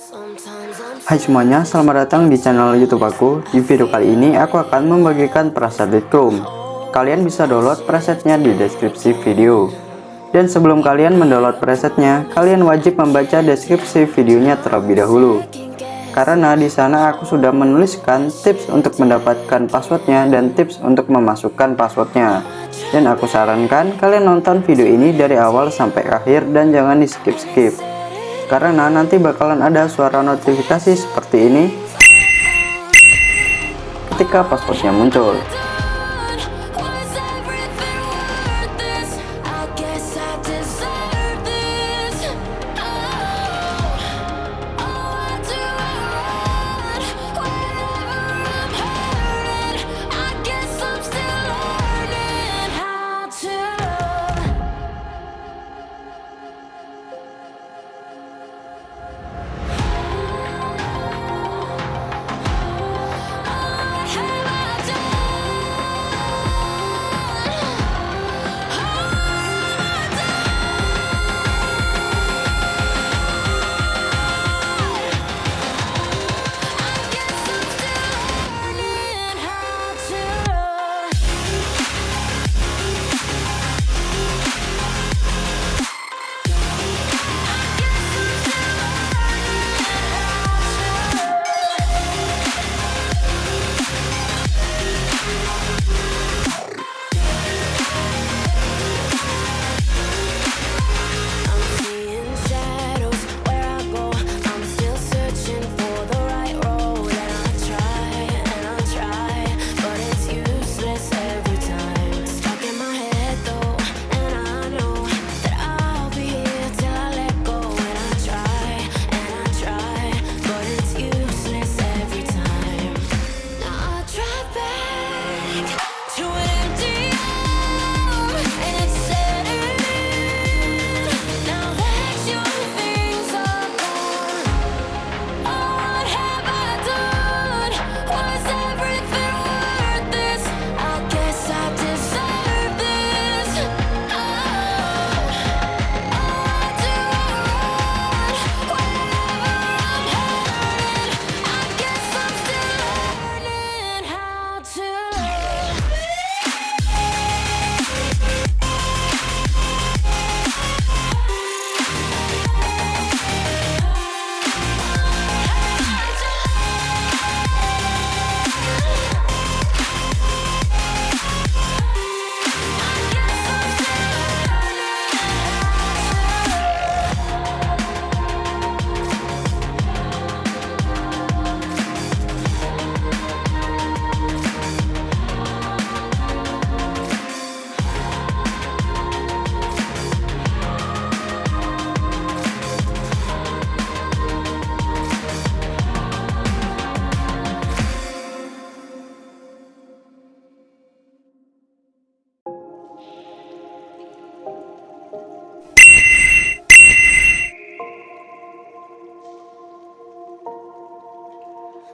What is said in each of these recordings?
Hai semuanya, selamat datang di channel YouTube aku. Di video kali ini aku akan membagikan preset Lightroom. Kalian bisa download presetnya di deskripsi video. Dan sebelum kalian mendownload presetnya, kalian wajib membaca deskripsi videonya terlebih dahulu. Karena di sana aku sudah menuliskan tips untuk mendapatkan passwordnya dan tips untuk memasukkan passwordnya. Dan aku sarankan kalian nonton video ini dari awal sampai akhir dan jangan di skip-skip. Karena nanti bakalan ada suara notifikasi seperti ini ketika passwordnya muncul.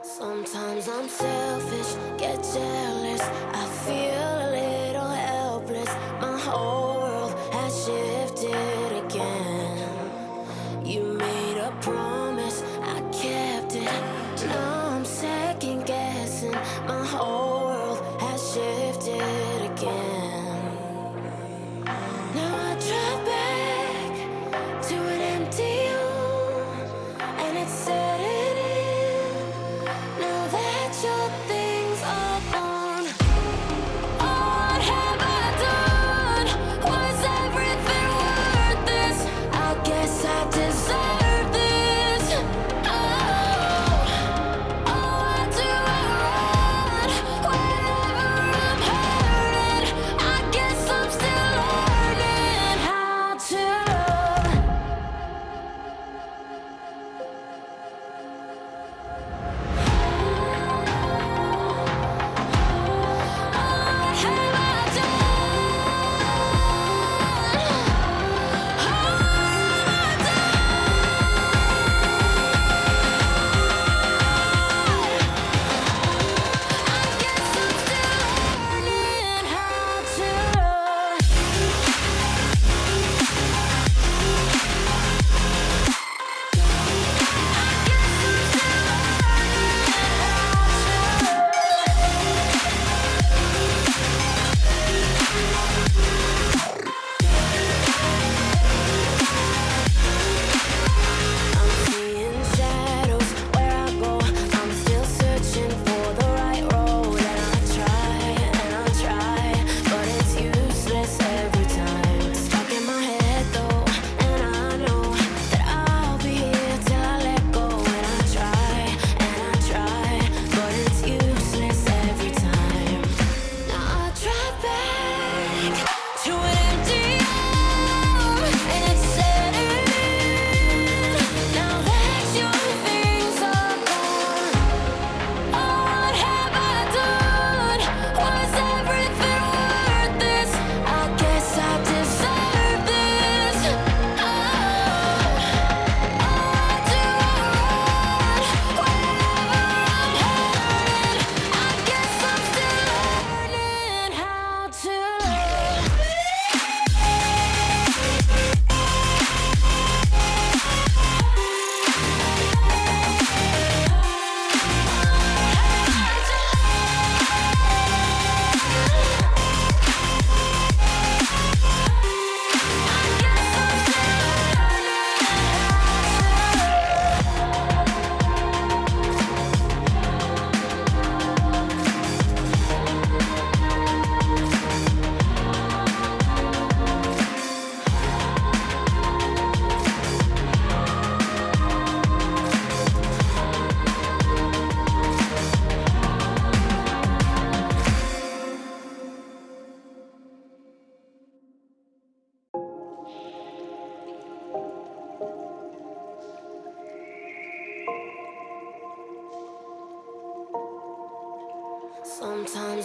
Sometimes I'm selfish, get jealous, I feel a little helpless. My whole world has shifted again. You made a promise, I kept it. Now I'm second guessing. My whole world has shifted again. Now I drive back to an empty home, and it's setting in. Now that your things are gone,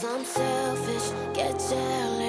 Sometimes I'm selfish, get jealous.